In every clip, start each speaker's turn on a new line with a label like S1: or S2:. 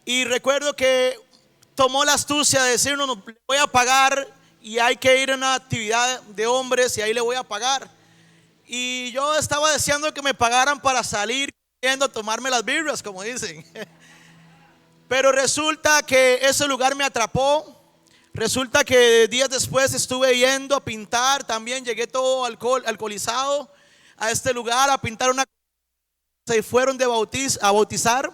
S1: Y recuerdo que tomó la astucia de decirnos: no, le voy a pagar y hay que ir a una actividad de hombres y ahí le voy a pagar. Y yo estaba deseando que me pagaran para salir yendo a tomarme las birras, como dicen. Pero resulta que ese lugar me atrapó. Resulta que días después estuve yendo a pintar. También llegué todo alcoholizado a este lugar a pintar una. Se fueron a bautizar.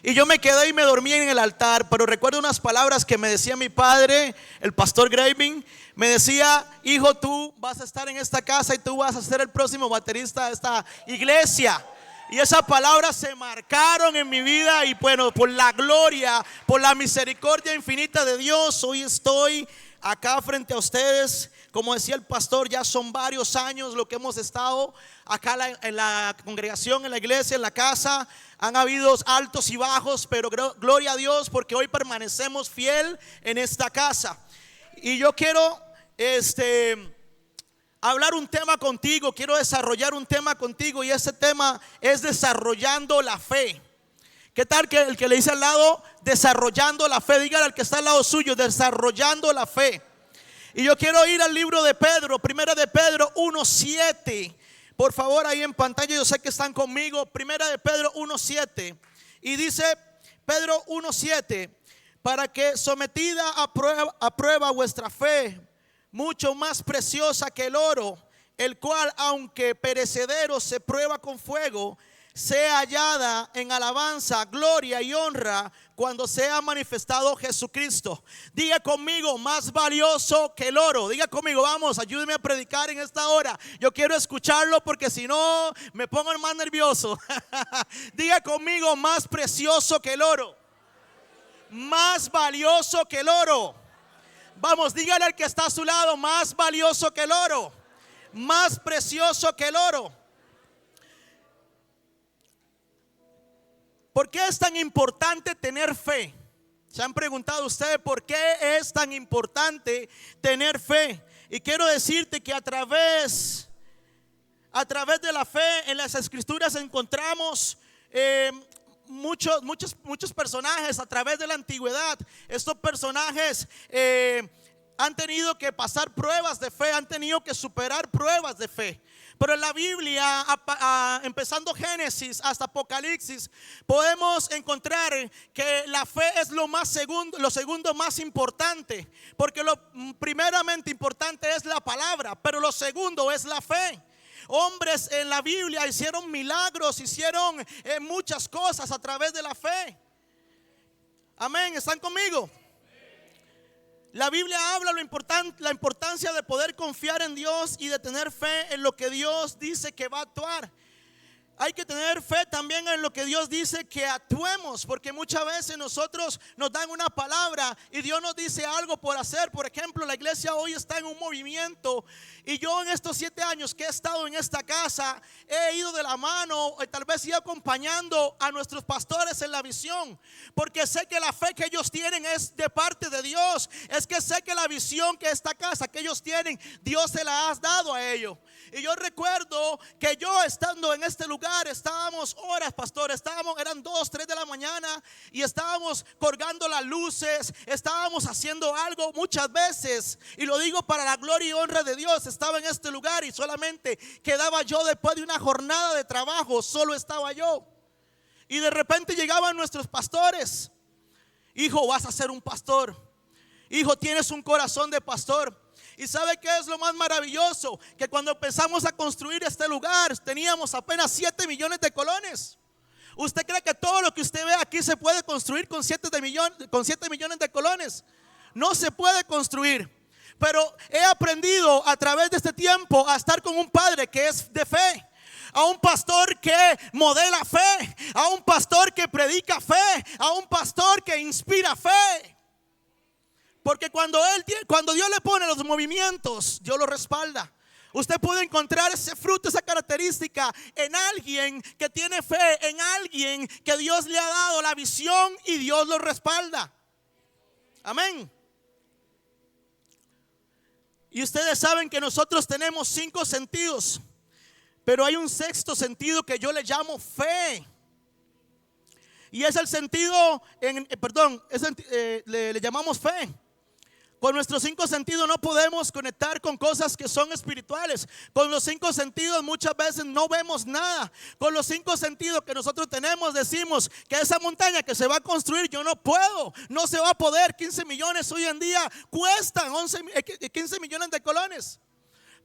S1: Y yo me quedé y me dormí en el altar. Pero recuerdo unas palabras que me decía mi padre, el pastor Graving. Me decía: hijo, tú vas a estar en esta casa y tú vas a ser el próximo baterista de esta iglesia. Y esas palabras se marcaron en mi vida. Y bueno, por la gloria, por la misericordia infinita de Dios, hoy estoy acá frente a ustedes. Como decía el pastor, ya son varios años lo que hemos estado acá en la congregación, en la iglesia, en la casa. Han habido altos y bajos, pero gloria a Dios porque hoy permanecemos fiel en esta casa. Y yo quiero hablar un tema contigo, quiero desarrollar un tema contigo, y ese tema es desarrollando la fe. ¿Qué tal que el que le dice al lado, desarrollando la fe? Dígale al que está al lado suyo, desarrollando la fe. Y yo quiero ir al libro de Pedro, primera de Pedro 1:7. Por favor, ahí en pantalla, yo sé que están conmigo. Primera de Pedro 1:7. Y dice Pedro 1:7: para que sometida a prueba vuestra fe, mucho más preciosa que el oro, el cual aunque perecedero se prueba con fuego, sea hallada en alabanza, gloria y honra cuando sea manifestado Jesucristo. Diga conmigo: más valioso que el oro. Diga conmigo, vamos, ayúdeme a predicar en esta hora. Yo quiero escucharlo porque si no me pongo más nervioso. Diga conmigo: más precioso que el oro, más valioso que el oro. Vamos, dígale al que está a su lado: más valioso que el oro, más precioso que el oro. ¿Por qué es tan importante tener fe? ¿Se han preguntado ustedes por qué es tan importante tener fe? Y quiero decirte que a través de la fe en las escrituras encontramos muchos personajes a través de la antigüedad. Estos personajes han tenido que pasar pruebas de fe, han tenido que superar pruebas de fe. Pero en la Biblia, empezando Génesis hasta Apocalipsis, podemos encontrar que la fe es lo segundo más importante. Porque lo primeramente importante es la palabra, pero lo segundo es la fe. Hombres en la Biblia hicieron milagros, hicieron muchas cosas a través de la fe. Amén, ¿están conmigo? La Biblia habla la importancia de poder confiar en Dios y de tener fe en lo que Dios dice que va a actuar. Hay que tener fe también en lo que Dios dice que actuemos, porque muchas veces nosotros nos dan una palabra y Dios nos dice algo por hacer. Por ejemplo, la iglesia hoy está en un movimiento, y yo en estos 7 años que he estado en esta casa he ido de la mano, tal vez ido acompañando a nuestros pastores en la visión, porque sé que la fe que ellos tienen es de parte de Dios. Es que sé que la visión que esta casa que ellos tienen, Dios se la ha dado a ellos. Y yo recuerdo que yo estando en este lugar, estábamos horas, pastor, eran 2, 3 de la mañana y estábamos colgando las luces, estábamos haciendo algo muchas veces, y lo digo para la gloria y honra de Dios. Estaba en este lugar y solamente quedaba yo después de una jornada de trabajo, solo estaba yo. Y de repente llegaban nuestros pastores: hijo, vas a ser un pastor, hijo, tienes un corazón de pastor. Y ¿sabe qué es lo más maravilloso? Que cuando empezamos a construir este lugar teníamos apenas 7 millones de colones. ¿Usted cree que todo lo que usted ve aquí se puede construir con 7 millones de colones? No se puede construir. Pero he aprendido a través de este tiempo a estar con un padre que es de fe, a un pastor que modela fe, a un pastor que predica fe, a un pastor que inspira fe. Porque cuando Dios le pone los movimientos, Dios lo respalda. Usted puede encontrar ese fruto, esa característica en alguien que tiene fe, en alguien que Dios le ha dado la visión y Dios lo respalda. Amén. Y ustedes saben que nosotros tenemos 5 sentidos, pero hay un 6º sentido que yo le llamo fe. Y es el sentido, le llamamos fe. Con nuestros 5 sentidos no podemos conectar con cosas que son espirituales. Con los 5 sentidos muchas veces no vemos nada. Con los 5 sentidos que nosotros tenemos decimos que esa montaña que se va a construir, yo no puedo, no se va a poder. 15 millones hoy en día cuestan 15 millones de colones.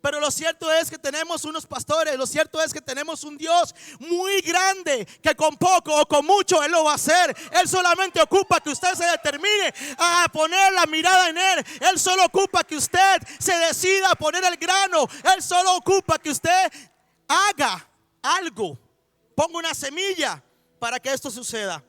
S1: Pero lo cierto es que tenemos unos pastores, lo cierto es que tenemos un Dios muy grande que con poco o con mucho Él lo va a hacer. Él solamente ocupa que usted se determine a poner la mirada en Él. Él solo ocupa que usted se decida a poner el grano. Él solo ocupa que usted haga algo, ponga una semilla para que esto suceda.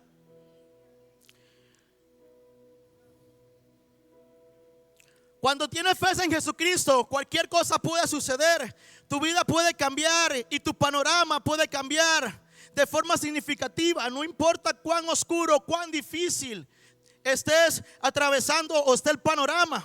S1: Cuando tienes fe en Jesucristo, cualquier cosa puede suceder. Tu vida puede cambiar y tu panorama puede cambiar de forma significativa. No importa cuán oscuro, cuán difícil estés atravesando o esté el panorama.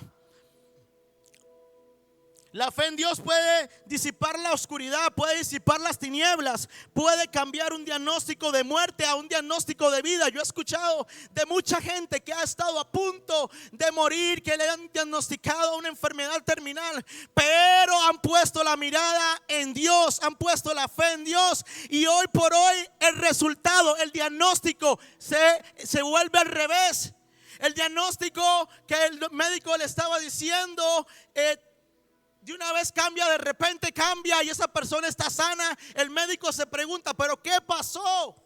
S1: La fe en Dios puede disipar la oscuridad, puede disipar las tinieblas, puede cambiar un diagnóstico de muerte a un diagnóstico de vida. Yo he escuchado de mucha gente que ha estado a punto de morir, que le han diagnosticado una enfermedad terminal, pero han puesto la mirada en Dios, han puesto la fe en Dios, y hoy por hoy el resultado, el diagnóstico se vuelve al revés. El diagnóstico que el médico le estaba diciendo de una vez cambia, de repente cambia y esa persona está sana. El médico se pregunta, ¿pero qué pasó?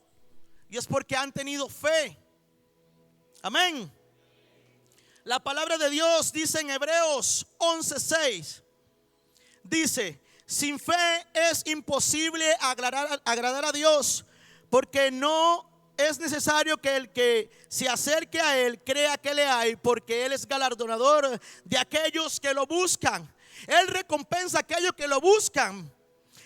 S1: Y es porque han tenido fe. Amén. La palabra de Dios dice en Hebreos 11:6, dice: sin fe es imposible agradar a Dios, porque no es necesario que el que se acerque a Él crea que le hay, porque Él es galardonador de aquellos que lo buscan. Él recompensa a aquellos que lo buscan.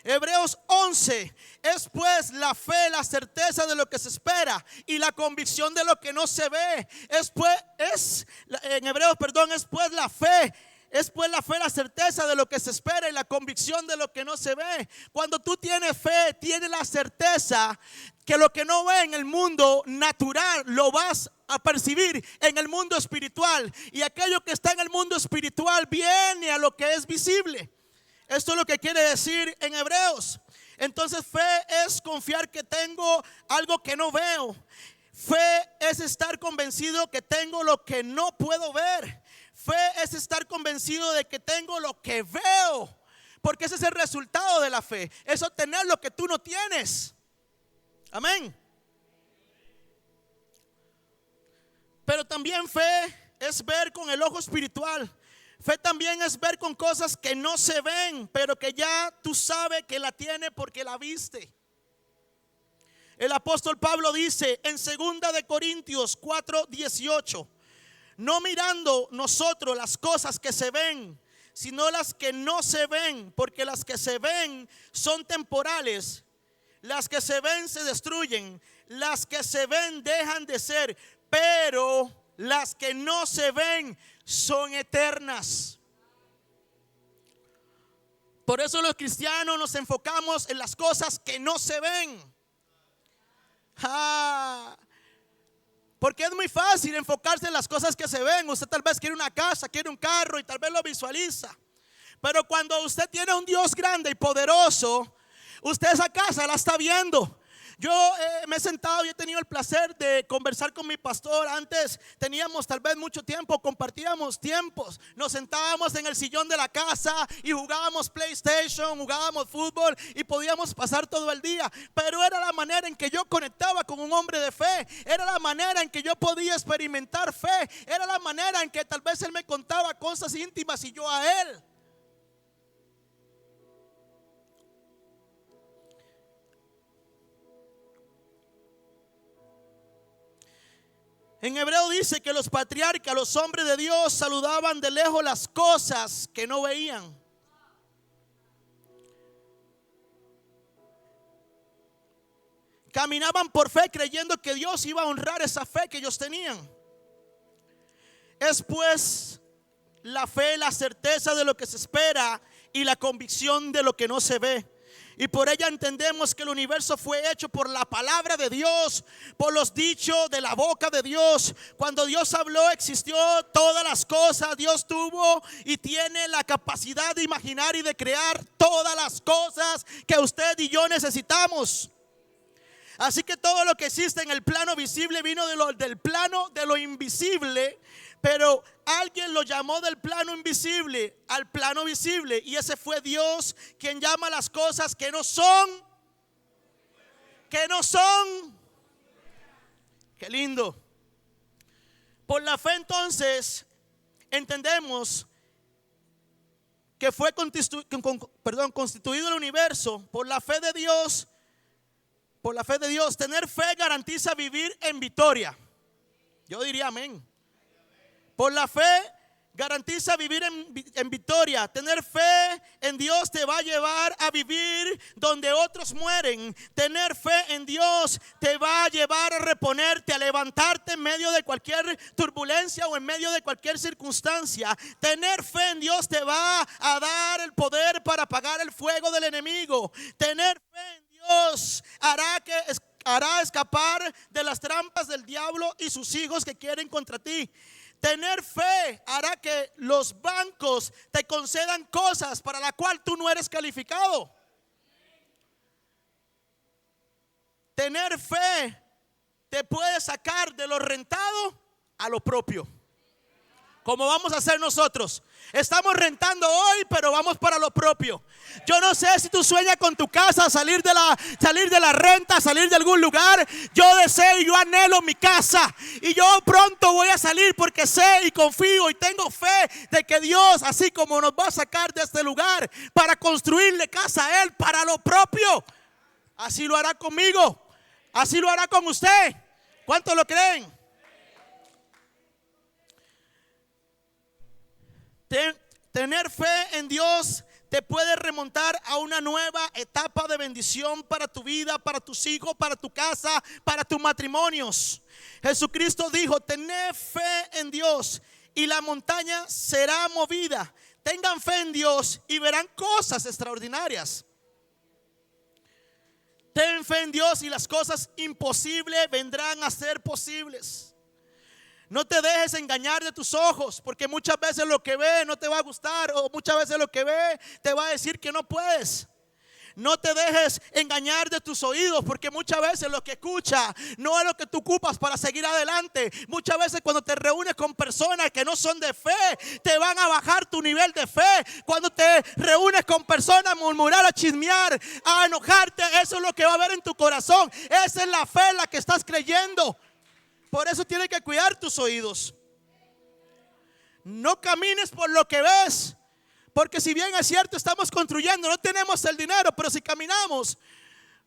S1: Hebreos 11 es pues la fe, la certeza de lo que se espera y la convicción de lo que no se ve. Es pues la fe. Es pues la fe, la certeza de lo que se espera y la convicción de lo que no se ve. Cuando tú tienes fe, tienes la certeza que lo que no ve en el mundo natural lo vas a percibir en el mundo espiritual. Y aquello que está en el mundo espiritual viene a lo que es visible. Esto es lo que quiere decir en Hebreos. Entonces fe es confiar que tengo algo que no veo. Fe es estar convencido que tengo lo que no puedo ver. Fe es estar convencido de que tengo lo que veo, porque ese es el resultado de la fe, es obtener lo que tú no tienes. Amén. Pero también fe es ver con el ojo espiritual. Fe también es ver con cosas que no se ven, pero que ya tú sabes que la tiene porque la viste. El apóstol Pablo dice en 2 de Corintios 4:18: no mirando nosotros las cosas que se ven, sino las que no se ven, porque las que se ven son temporales, las que se ven se destruyen, las que se ven dejan de ser, pero las que no se ven son eternas. Por eso los cristianos nos enfocamos en las cosas que no se ven. Porque es muy fácil enfocarse en las cosas que se ven. Usted tal vez quiere una casa, quiere un carro y tal vez lo visualiza. Pero cuando usted tiene un Dios grande y poderoso, usted esa casa la está viendo. Yo me he sentado y he tenido el placer de conversar con mi pastor. Antes teníamos tal vez mucho tiempo, compartíamos tiempos. Nos sentábamos en el sillón de la casa y jugábamos PlayStation, jugábamos fútbol y podíamos pasar todo el día. Pero era la manera en que yo conectaba con un hombre de fe. Era la manera en que yo podía experimentar fe. Era la manera en que tal vez él me contaba cosas íntimas y yo a él. En Hebreo dice que los patriarcas, los hombres de Dios, saludaban de lejos las cosas que no veían. Caminaban por fe creyendo que Dios iba a honrar esa fe que ellos tenían. Es pues la fe, la certeza de lo que se espera y la convicción de lo que no se ve. Y por ella entendemos que el universo fue hecho por la palabra de Dios, por los dichos de la boca de Dios. Cuando Dios habló, existió todas las cosas. Dios tuvo y tiene la capacidad de imaginar y de crear todas las cosas que usted y yo necesitamos. Así que todo lo que existe en el plano visible vino del plano de lo invisible. Pero alguien lo llamó del plano invisible al plano visible. Y ese fue Dios, quien llama las cosas que no son. Que no son. Qué lindo. Por la fe entonces entendemos que fue constituido el universo por la fe de Dios. Por la fe de Dios. Tener fe garantiza vivir en victoria. Yo diría amén. Por la fe garantiza vivir en victoria. Tener fe en Dios te va a llevar a vivir donde otros mueren. Tener fe en Dios te va a llevar a reponerte, a levantarte en medio de cualquier turbulencia o en medio de cualquier circunstancia. Tener fe en Dios te va a dar el poder para apagar el fuego del enemigo. Tener fe en Dios hará escapar de las trampas del diablo y sus hijos que quieren contra ti. Tener fe hará que los bancos te concedan cosas para las cuales tú no eres calificado. Tener fe te puede sacar de lo rentado a lo propio. Como vamos a hacer nosotros. Estamos rentando hoy, pero vamos para lo propio. Yo no sé si tú sueñas con tu casa, salir de la renta, salir de algún lugar. Yo deseo y yo anhelo mi casa. Y yo pronto voy a salir porque sé y confío y tengo fe de que Dios, así como nos va a sacar de este lugar para construirle casa a Él para lo propio, así lo hará conmigo. Así lo hará con usted. ¿Cuántos lo creen? Tener fe en Dios te puede remontar a una nueva etapa de bendición para tu vida, para tus hijos, para tu casa, para tus matrimonios. Jesucristo dijo: tened fe en Dios y la montaña será movida. Tengan fe en Dios y verán cosas extraordinarias. Ten fe en Dios y las cosas imposibles vendrán a ser posibles. No te dejes engañar de tus ojos, porque muchas veces lo que ve no te va a gustar, o muchas veces lo que ve te va a decir que no puedes. No te dejes engañar de tus oídos, porque muchas veces lo que escucha no es lo que tú ocupas para seguir adelante. Muchas veces cuando te reúnes con personas que no son de fe, te van a bajar tu nivel de fe. Cuando te reúnes con personas a murmurar, a chismear, a enojarte, eso es lo que va a haber en tu corazón. Esa es la fe en la que estás creyendo. Por eso tienes que cuidar tus oídos. No camines por lo que ves, porque si bien es cierto, estamos construyendo, no tenemos el dinero, pero si caminamos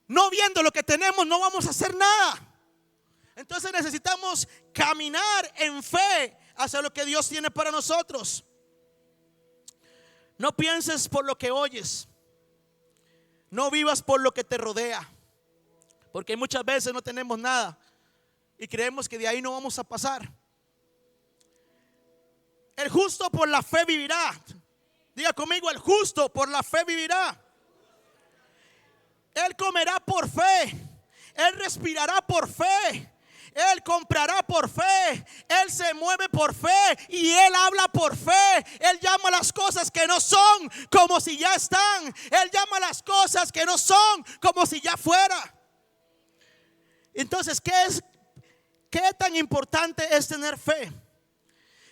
S1: no viendo lo que tenemos, no vamos a hacer nada. Entonces necesitamos caminar en fe hacia lo que Dios tiene para nosotros. No pienses por lo que oyes. No vivas por lo que te rodea, porque muchas veces no tenemos nada y creemos que de ahí no vamos a pasar. El justo por la fe vivirá. Diga conmigo: el justo por la fe vivirá. Él comerá por fe. Él respirará por fe. Él comprará por fe. Él se mueve por fe. Y él habla por fe. Él llama las cosas que no son como si ya están. Él llama las cosas que no son como si ya fuera. Entonces, ¿qué tan importante es tener fe?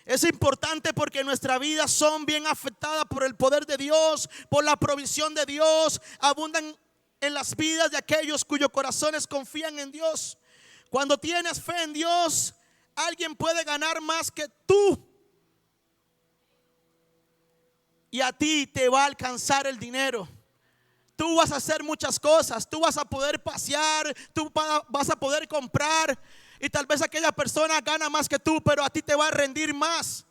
S1: Es importante porque nuestras vidas son bien afectadas por el poder de Dios, por la provisión de Dios. Abundan en las vidas de aquellos cuyos corazones confían en Dios. Cuando tienes fe en Dios, alguien puede ganar más que tú. Y a ti te va a alcanzar el dinero. Tú vas a hacer muchas cosas. Tú vas a poder pasear, tú vas a poder comprar. Y tal vez aquella persona gana más que tú, pero a ti te va a rendir más.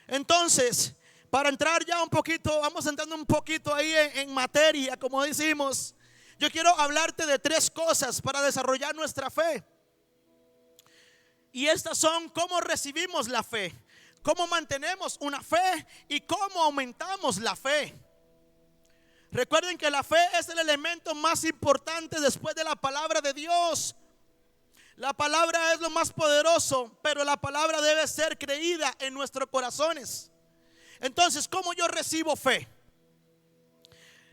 S1: Entonces, para entrar ya un poquito, vamos entrando un poquito ahí en materia, como decimos. Yo quiero hablarte de 3 cosas para desarrollar nuestra fe. Y estas son: cómo recibimos la fe, cómo mantenemos una fe y cómo aumentamos la fe. Recuerden que la fe es el elemento más importante después de la palabra de Dios. La palabra es lo más poderoso, pero la palabra debe ser creída en nuestros corazones. Entonces, ¿cómo yo recibo fe?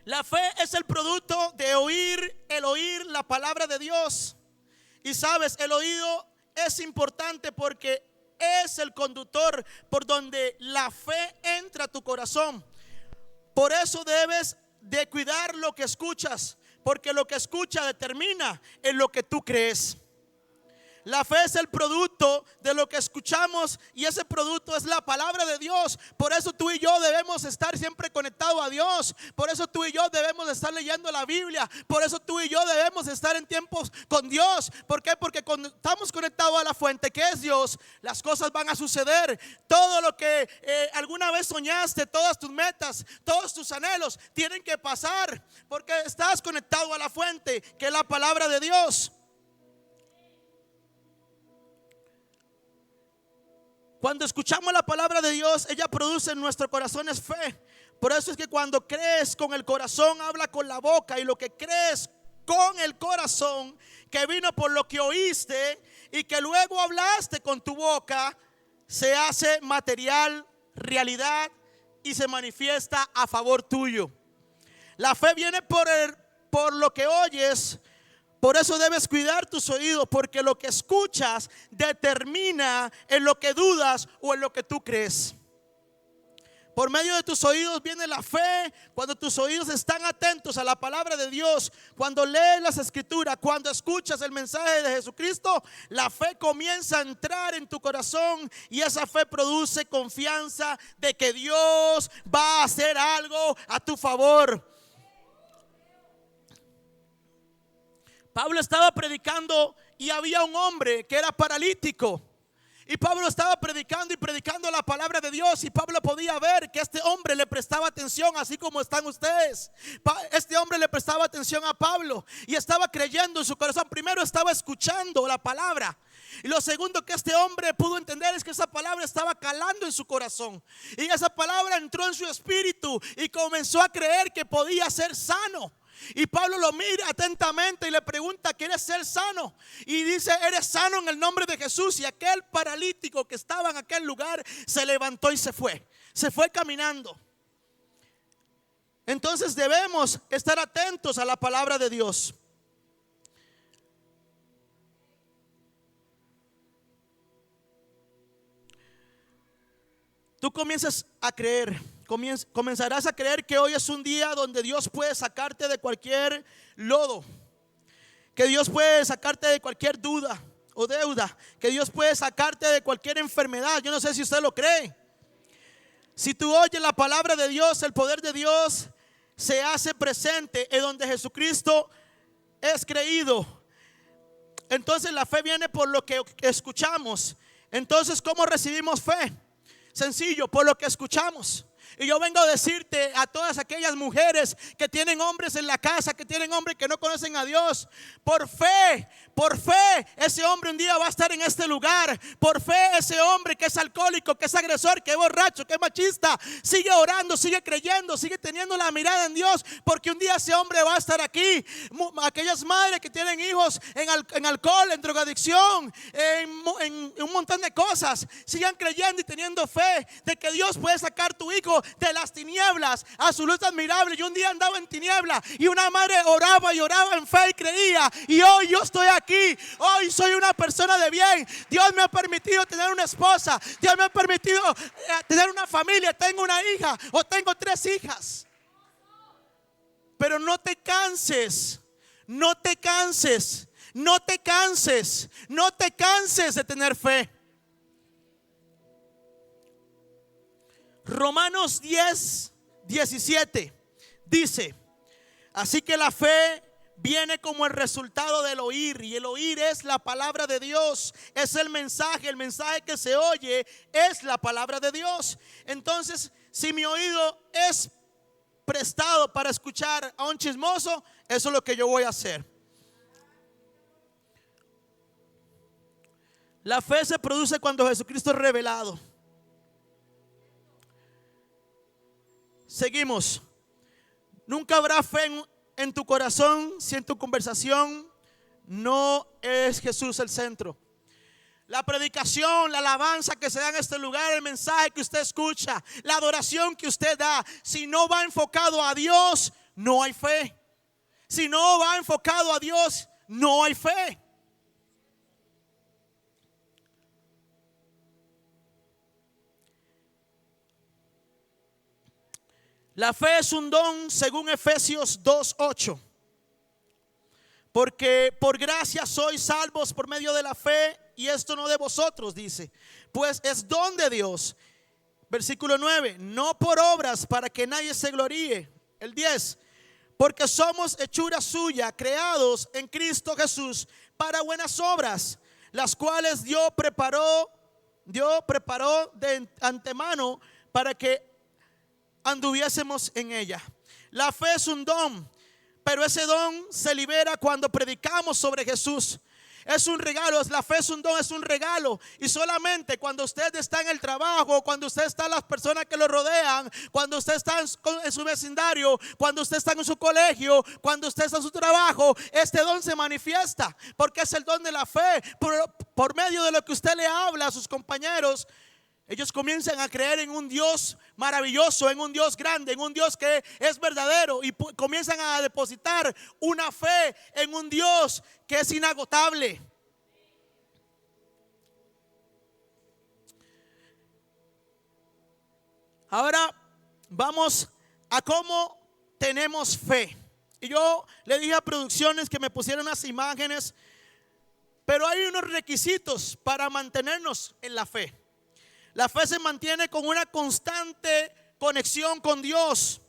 S1: La fe es el producto de oír la palabra de Dios. Y sabes, el oído es importante porque es el conductor por donde la fe entra a tu corazón. Por eso debes de cuidar lo que escuchas, porque lo que escuchas determina en lo que tú crees. La fe es el producto de lo que escuchamos y ese producto es la palabra de Dios. Por eso tú y yo debemos estar siempre conectados a Dios. Por eso tú y yo debemos estar leyendo la Biblia. Por eso tú y yo debemos estar en tiempos con Dios. ¿Por qué? Porque cuando estamos conectados a la fuente que es Dios, las cosas van a suceder. Todo lo que alguna vez soñaste, todas tus metas, todos tus anhelos tienen que pasar, porque estás conectado a la fuente que es la palabra de Dios. Cuando escuchamos la palabra de Dios, ella produce en nuestros corazones fe. Por eso es que cuando crees con el corazón, habla con la boca. Y lo que crees con el corazón, que vino por lo que oíste y que luego hablaste con tu boca, se hace material, realidad y se manifiesta a favor tuyo. La fe viene por lo que oyes. Por eso debes cuidar tus oídos, porque lo que escuchas determina en lo que dudas o en lo que tú crees. Por medio de tus oídos viene la fe. Cuando tus oídos están atentos a la palabra de Dios, cuando lees las escrituras, cuando escuchas el mensaje de Jesucristo, la fe comienza a entrar en tu corazón y esa fe produce confianza de que Dios va a hacer algo a tu favor. Pablo estaba predicando y había un hombre que era paralítico. Y Pablo estaba predicando y predicando la palabra de Dios. Y Pablo podía ver que este hombre le prestaba atención, así como están ustedes. Este hombre le prestaba atención a Pablo y estaba creyendo en su corazón. Primero estaba escuchando la palabra. Y lo segundo que este hombre pudo entender es que esa palabra estaba calando en su corazón. Y esa palabra entró en su espíritu y comenzó a creer que podía ser sano. Y Pablo lo mira atentamente y le pregunta: ¿quieres ser sano? Y dice: eres sano en el nombre de Jesús. Y aquel paralítico que estaba en aquel lugar se levantó y se fue caminando. Entonces debemos estar atentos a la palabra de Dios. Tú comienzas a creer, comenzarás a creer que hoy es un día donde Dios puede sacarte de cualquier lodo, que Dios puede sacarte de cualquier duda o deuda, que Dios puede sacarte de cualquier enfermedad. Yo no sé si usted lo cree. Si tú oyes la palabra de Dios, el poder de Dios se hace presente en donde Jesucristo es creído. Entonces la fe viene por lo que escuchamos. Entonces, ¿cómo recibimos fe? Sencillo, por lo que escuchamos. Y yo vengo a decirte a todas aquellas mujeres que tienen hombres en la casa, que tienen hombres que no conocen a Dios: por fe, ese hombre un día va a estar en este lugar. Por fe, ese hombre que es alcohólico, que es agresor, que es borracho, que es machista, sigue orando, sigue creyendo, sigue teniendo la mirada en Dios, porque un día ese hombre va a estar aquí. Aquellas madres que tienen hijos en alcohol, en drogadicción, en un montón de cosas, sigan creyendo y teniendo fe de que Dios puede sacar tu hijo de las tinieblas a su luz admirable. Yo un día andaba en tiniebla y una madre oraba y oraba en fe y creía, y hoy yo estoy aquí. Hoy soy una persona de bien. Dios me ha permitido tener una esposa, Dios me ha permitido tener una familia. Tengo una hija o tengo 3 hijas. Pero no te canses, no te canses, no te canses, no te canses de tener fe. Romanos 10:17 dice: así que la fe viene como el resultado del oír, y el oír es la palabra de Dios, es el mensaje que se oye es la palabra de Dios. Entonces, si mi oído es prestado para escuchar a un chismoso, eso es lo que yo voy a hacer. La fe se produce cuando Jesucristo es revelado. Seguimos. Nunca habrá fe en tu corazón si en tu conversación no es Jesús el centro. La predicación, la alabanza que se da en este lugar, el mensaje que usted escucha, la adoración que usted da, si no va enfocado a Dios, no hay fe. Si no va enfocado a Dios, no hay fe. La fe es un don según Efesios 2:8. Porque por gracia sois salvos por medio de la fe, y esto no de vosotros, dice, pues es don de Dios. Versículo 9, no por obras para que nadie se gloríe. El 10, porque somos hechura suya, creados en Cristo Jesús para buenas obras, las cuales Dios preparó de antemano para que anduviésemos en ella. La fe es un don, pero ese don se libera cuando predicamos sobre Jesús. Es un regalo, la fe es un don, es un regalo. Y solamente cuando usted está en el trabajo, cuando usted está en las personas que lo rodean, cuando usted está en su vecindario, cuando usted está en su colegio, cuando usted está en su trabajo, este don se manifiesta, porque es el don de la fe. Por medio de lo que usted le habla a sus compañeros, ellos comienzan a creer en un Dios maravilloso, en un Dios grande, en un Dios que es verdadero, y comienzan a depositar una fe en un Dios que es inagotable. Ahora vamos a cómo tenemos fe. Y yo le dije a producciones que me pusieran unas imágenes, pero hay unos requisitos para mantenernos en la fe. La fe se mantiene con una constante conexión con Dios,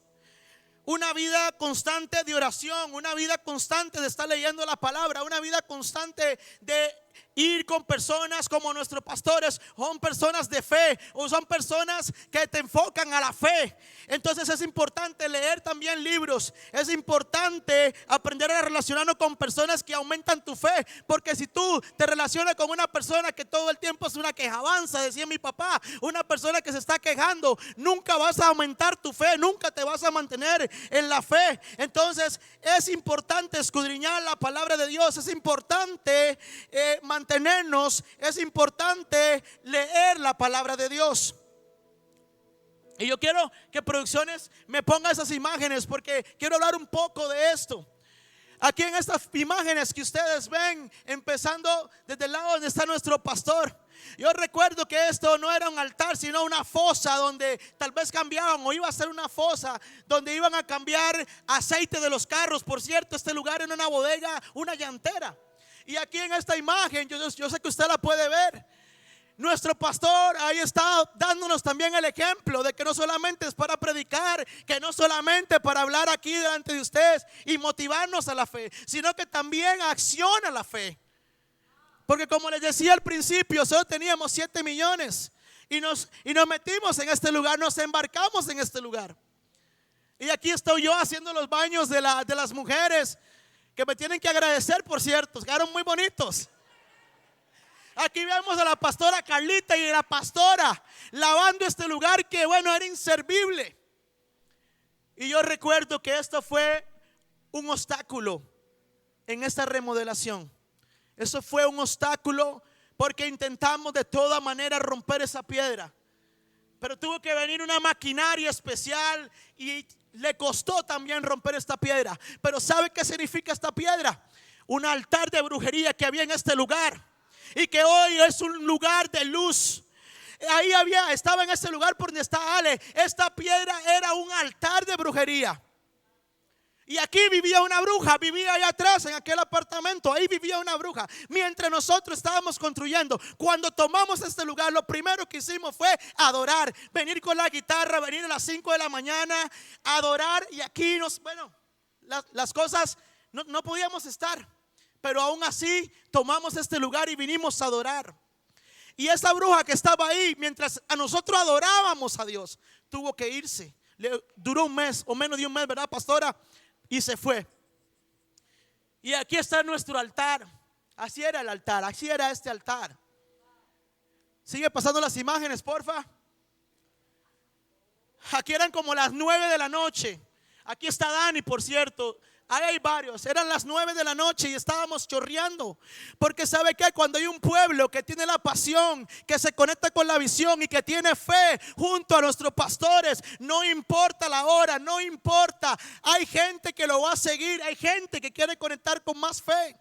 S1: una vida constante de oración, una vida constante de estar leyendo la palabra, una vida constante de ir con personas como nuestros pastores. Son personas de fe, o son personas que te enfocan a la fe. Entonces es importante leer también libros. Es importante aprender a relacionarnos con personas que aumentan tu fe, porque si tú te relacionas con una persona que todo el tiempo es una quejabanza, decía mi papá, una persona que se está quejando, nunca vas a aumentar tu fe, nunca te vas a mantener en la fe. Entonces es importante escudriñar la palabra de Dios. Es importante mantenernos, es importante leer la palabra de Dios. Y yo quiero que producciones me pongan esas imágenes, porque quiero hablar un poco de esto. Aquí en estas imágenes que ustedes ven, empezando desde el lado donde está nuestro pastor, yo recuerdo que esto no era un altar, sino una fosa donde tal vez cambiaban, o iba a ser una fosa donde iban a cambiar aceite de los carros. Por cierto, este lugar era una bodega, una llantera. Y aquí en esta imagen, yo sé que usted la puede ver, nuestro pastor ahí está dándonos también el ejemplo de que no solamente es para predicar, que no solamente para hablar aquí delante de ustedes y motivarnos a la fe, sino que también acciona la fe. Porque como les decía al principio, solo teníamos 7 millones y nos metimos en este lugar, nos embarcamos en este lugar. Y aquí estoy yo haciendo los baños de las mujeres, que me tienen que agradecer, por cierto, quedaron muy bonitos. Aquí vemos a la pastora Carlita y la pastora lavando este lugar que, bueno, era inservible. Y yo recuerdo que esto fue un obstáculo en esta remodelación. Eso fue un obstáculo porque intentamos de toda manera romper esa piedra, pero tuvo que venir una maquinaria especial y le costó también romper esta piedra. Pero ¿sabe qué significa esta piedra? Un altar de brujería que había en este lugar, y que hoy es un lugar de luz. Ahí estaba en ese lugar por donde está Ale. Esta piedra era un altar de brujería. Y aquí vivía una bruja, vivía allá atrás en aquel apartamento, ahí vivía una bruja. Mientras nosotros estábamos construyendo, cuando tomamos este lugar, lo primero que hicimos fue adorar, venir con la guitarra, venir a las 5 de la mañana, adorar. Y aquí las cosas no podíamos estar, pero aún así tomamos este lugar y vinimos a adorar. Y esa bruja que estaba ahí, mientras a nosotros adorábamos a Dios, tuvo que irse. Duró un mes o menos de un mes, ¿verdad, pastora? Y se fue. Y aquí está nuestro altar. Así era el altar, así era este altar. Sigue pasando las imágenes, porfa. Aquí eran como las 9 de la noche. Aquí está Dani, por cierto. Ahí hay varios. Eran las 9 de la noche y estábamos chorreando. Porque sabe que cuando hay un pueblo que tiene la pasión, que se conecta con la visión y que tiene fe junto a nuestros pastores, no importa la hora, no importa. Hay gente que lo va a seguir, hay gente que quiere conectar con más fe.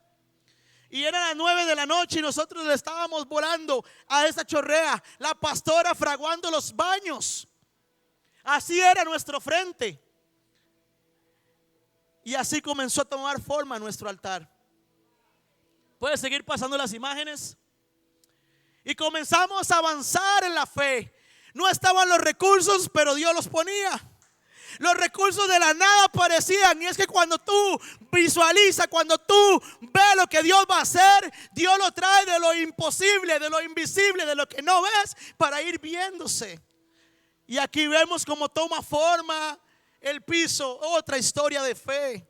S1: Y eran las 9 de la noche y nosotros le estábamos volando a esa chorrea. La pastora fraguando los baños. Así era nuestro frente. Y así comenzó a tomar forma nuestro altar. Puedes seguir pasando las imágenes. Y comenzamos a avanzar en la fe. No estaban los recursos, pero Dios los ponía. Los recursos de la nada aparecían. Y es que cuando tú visualizas, cuando tú ves lo que Dios va a hacer, Dios lo trae de lo imposible, de lo invisible, de lo que no ves, para ir viéndose. Y aquí vemos cómo toma forma el piso. Otra historia de fe.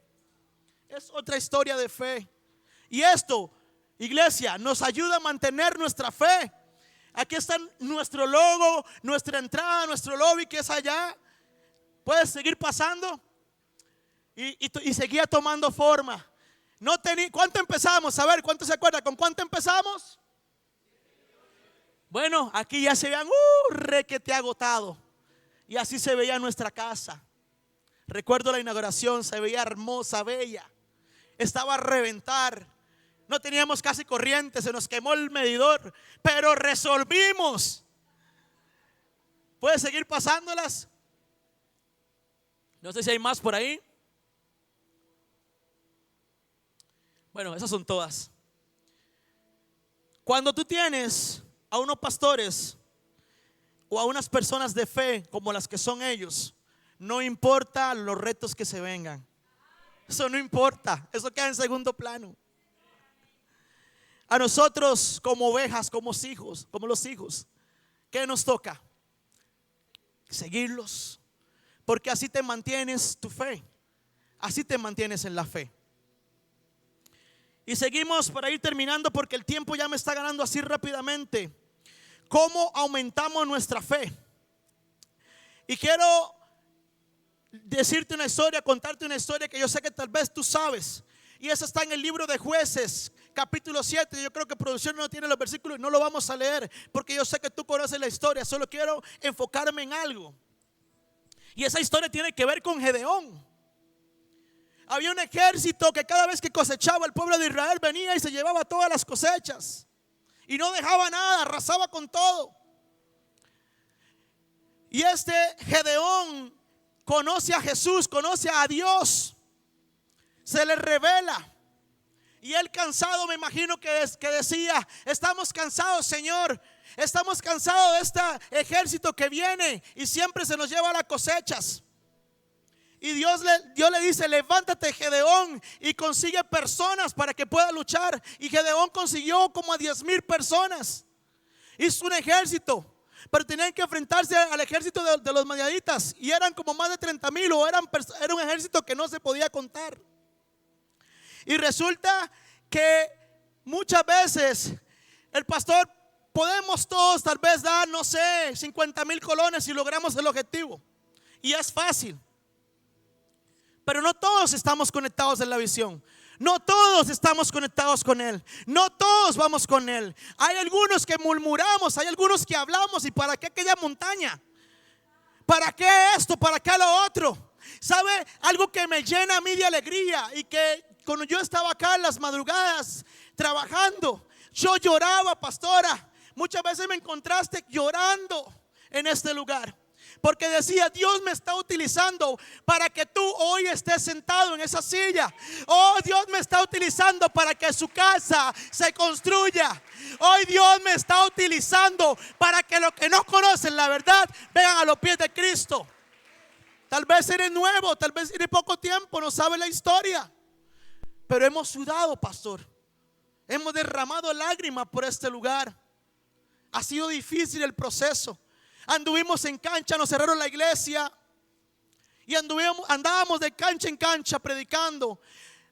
S1: Es otra historia de fe. Y esto, iglesia, nos ayuda a mantener nuestra fe. Aquí está nuestro logo, nuestra entrada, nuestro lobby que es allá. Puedes seguir pasando. Y seguía tomando forma. ¿Cuánto empezamos? A ver, ¿cuánto se acuerda? ¿Con cuánto empezamos? Bueno, aquí ya se vean requete agotado. Y así se veía nuestra casa. Recuerdo la inauguración, se veía hermosa, bella. Estaba a reventar. No teníamos casi corriente, se nos quemó el medidor, pero resolvimos. ¿Puedes seguir pasándolas? No sé si hay más por ahí. Bueno, esas son todas. Cuando tú tienes a unos pastores o a unas personas de fe como las que son ellos, no importa los retos que se vengan. Eso no importa, eso queda en segundo plano. A nosotros como ovejas, como los hijos, ¿qué nos toca? Seguirlos. Porque así te mantienes tu fe. Así te mantienes en la fe. Y seguimos para ir terminando porque el tiempo ya me está ganando así rápidamente. ¿Cómo aumentamos nuestra fe? Y quiero decirte una historia, contarte una historia que yo sé que tal vez tú sabes. Y esa está en el libro de Jueces, capítulo 7. Yo creo que producción no tiene los versículos y no lo vamos a leer porque yo sé que tú conoces la historia. Solo quiero enfocarme en algo. Y esa historia tiene que ver con Gedeón. Había un ejército que cada vez que cosechaba el pueblo de Israel venía y se llevaba todas las cosechas. Y no dejaba nada, arrasaba con todo. Y este Gedeón conoce a Jesús, conoce a Dios. Se le revela. Y él cansado, me imagino que decía: estamos cansados, Señor. Estamos cansados de este ejército que viene y siempre se nos lleva las cosechas. Y Dios le dice: levántate, Gedeón, y consigue personas para que pueda luchar. Y Gedeón consiguió como a 10,000 personas. Hizo un ejército, pero tenían que enfrentarse al ejército de los madianitas. Y eran como más de 30,000, o era un ejército que no se podía contar. Y resulta que muchas veces el pastor, podemos todos tal vez dar, no sé, 50,000 colones si logramos el objetivo. Y es fácil. Pero no todos estamos conectados en la visión. No todos estamos conectados con Él. No todos vamos con Él. Hay algunos que murmuramos, hay algunos que hablamos. ¿Y para qué aquella montaña? ¿Para qué esto? ¿Para qué lo otro? ¿Sabe? Algo que me llena a mí de alegría y que cuando yo estaba acá en las madrugadas trabajando, yo lloraba, pastora. Muchas veces me encontraste llorando en este lugar, porque decía: Dios me está utilizando para que tú hoy estés sentado en esa silla. Oh, Dios me está utilizando para que su casa se construya. Hoy Dios me está utilizando para que los que no conocen la verdad vengan a los pies de Cristo. Tal vez eres nuevo, tal vez eres poco tiempo, no sabes la historia, pero hemos sudado, pastor. Hemos derramado lágrimas por este lugar. Ha sido difícil el proceso. Anduvimos en cancha, nos cerraron la iglesia y andábamos de cancha en cancha predicando.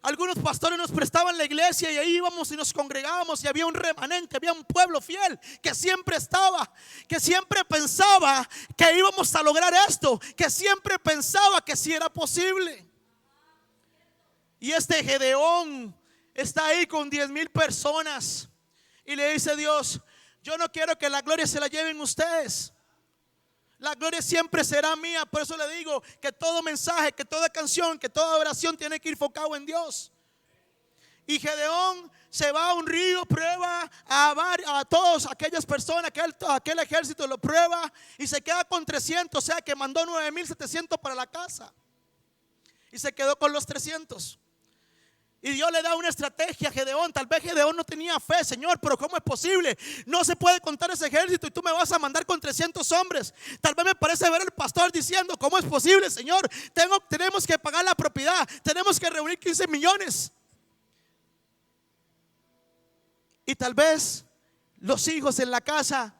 S1: Algunos pastores nos prestaban la iglesia y ahí íbamos y nos congregábamos y había un remanente, había un pueblo fiel que siempre estaba, que siempre pensaba que íbamos a lograr esto, que siempre pensaba que sí era posible. Y este Gedeón está ahí con 10,000 personas y le dice a Dios: yo no quiero que la gloria se la lleven ustedes. La gloria siempre será mía. Por eso le digo que todo mensaje, que toda canción, que toda oración tiene que ir enfocado en Dios. Y Gedeón se va a un río, prueba a todas aquellas personas, aquel ejército lo prueba y se queda con 300. O sea que mandó 9,700 para la casa y se quedó con los 300. Y Dios le da una estrategia a Gedeón. Tal vez Gedeón no tenía fe. Señor, pero ¿cómo es posible? No se puede contar ese ejército y tú me vas a mandar con 300 hombres. Tal vez me parece ver al pastor diciendo: ¿cómo es posible, Señor? Tenemos que pagar la propiedad, tenemos que reunir 15 millones. Y tal vez los hijos en la casa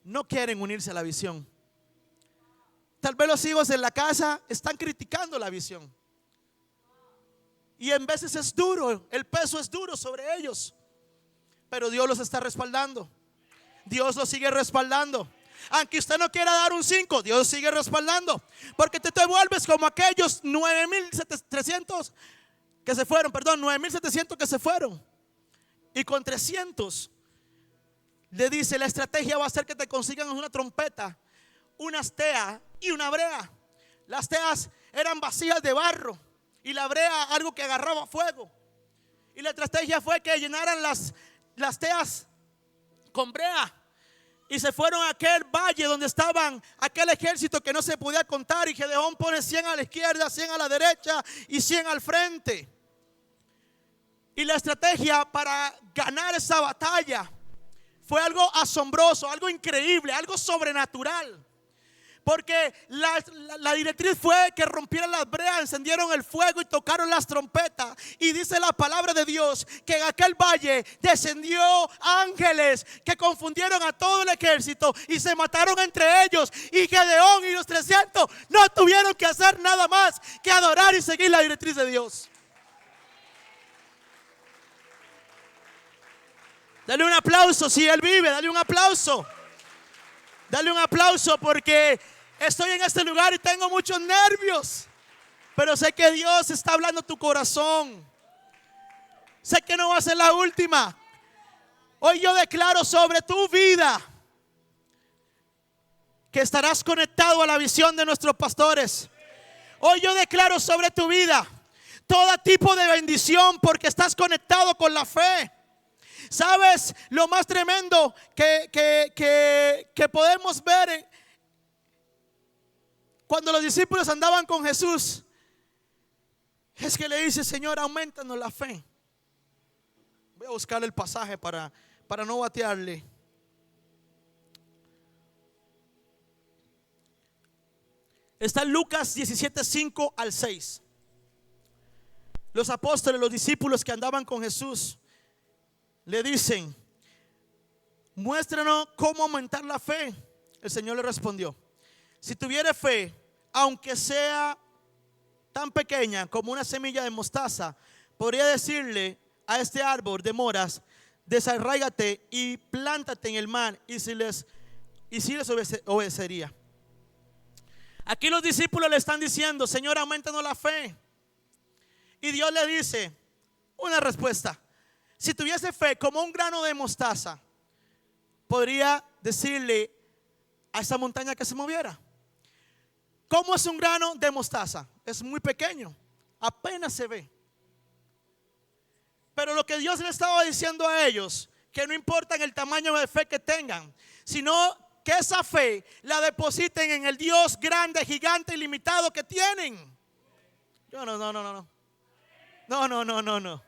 S1: no quieren unirse a la visión. Tal vez los hijos en la casa están criticando la visión. Y en veces es duro, el peso es duro sobre ellos. Pero Dios los está respaldando. Dios los sigue respaldando. Aunque usted no quiera dar un 5, Dios sigue respaldando. Porque te vuelves como aquellos 9,700 que se fueron, 9,700 que se fueron. Y con 300 le dice: la estrategia va a ser que te consigan una trompeta, una astea y una brea. Las teas eran vasijas de barro y la brea algo que agarraba fuego. Y la estrategia fue que llenaran las teas con brea y se fueron a aquel valle donde estaban aquel ejército que no se podía contar. Y Gedeón pone 100 a la izquierda, 100 a la derecha y 100 al frente. Y la estrategia para ganar esa batalla fue algo asombroso, algo increíble, algo sobrenatural. Porque la directriz fue que rompieran las breas, encendieron el fuego y tocaron las trompetas. Y dice la palabra de Dios que en aquel valle descendió ángeles que confundieron a todo el ejército y se mataron entre ellos. Y Gedeón y los 300 no tuvieron que hacer nada más que adorar y seguir la directriz de Dios. Dale un aplauso si Él vive, dale un aplauso. Dale un aplauso porque estoy en este lugar y tengo muchos nervios. Pero sé que Dios está hablando a tu corazón. Sé que no va a ser la última. Hoy yo declaro sobre tu vida que estarás conectado a la visión de nuestros pastores. Hoy yo declaro sobre tu vida todo tipo de bendición porque estás conectado con la fe. ¿Sabes lo más tremendo que podemos ver cuando los discípulos andaban con Jesús? Es que le dice: Señor, aumentanos la fe. Voy a buscar el pasaje para no batearle. Está en Lucas 17, 5 al 6. Los apóstoles, los discípulos que andaban con Jesús, le dicen: muéstranos cómo aumentar la fe. El Señor le respondió: si tuviere fe, aunque sea tan pequeña como una semilla de mostaza, podría decirle a este árbol de moras: desarráigate y plántate en el mar, y si les obedecería. Aquí los discípulos le están diciendo: Señor, aumentanos la fe. Y Dios le dice una respuesta: si tuviese fe como un grano de mostaza, podría decirle a esa montaña que se moviera. ¿Cómo es un grano de mostaza? Es muy pequeño, apenas se ve. Pero lo que Dios le estaba diciendo a ellos, que no importa el tamaño de fe que tengan, sino que esa fe la depositen en el Dios grande, gigante, ilimitado que tienen. No.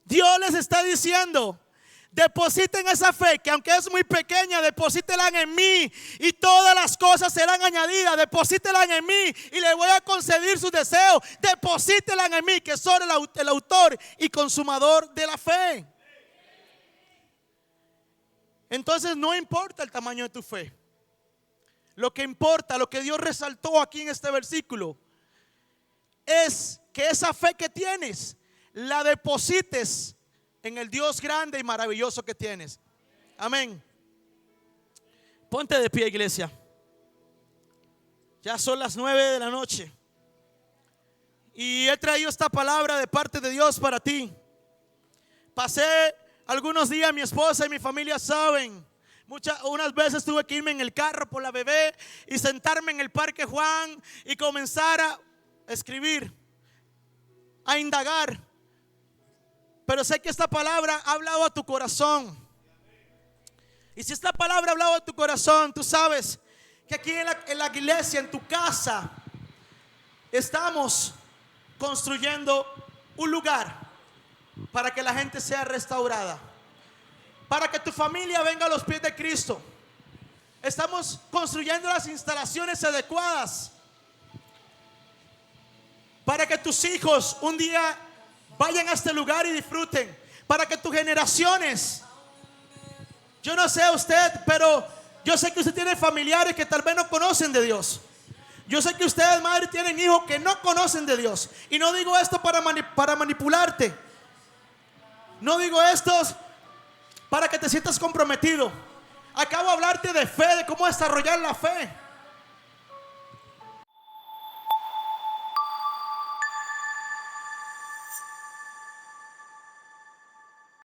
S1: Dios les está diciendo: depositen esa fe, que aunque es muy pequeña, deposítenla en mí y todas las cosas serán añadidas. Deposítenla en mí y le voy a conceder sus deseos. Deposítenla en mí, que soy el autor y consumador de la fe. Entonces no importa el tamaño de tu fe. Lo que importa, lo que Dios resaltó aquí en este versículo, es que esa fe que tienes la deposites en el Dios grande y maravilloso que tienes. Amén. Ponte de pie, iglesia. Ya son las 9 de la noche y he traído esta palabra de parte de Dios para ti. Pasé algunos días, mi esposa y mi familia saben, unas veces tuve que irme en el carro por la bebé y sentarme en el Parque Juan y comenzar a escribir, a indagar. Pero sé que esta palabra ha hablado a tu corazón. Y si esta palabra ha hablado a tu corazón, tú sabes que aquí en la iglesia, en tu casa, estamos construyendo un lugar para que la gente sea restaurada, para que tu familia venga a los pies de Cristo. Estamos construyendo las instalaciones adecuadas para que tus hijos un día vayan a este lugar y disfruten, para que tus generaciones, yo no sé usted, pero yo sé que usted tiene familiares que tal vez no conocen de Dios. Yo sé que ustedes, madre, tienen hijos que no conocen de Dios. Y no digo esto para manipularte. No digo esto para que te sientas comprometido. Acabo de hablarte de fe, de cómo desarrollar la fe.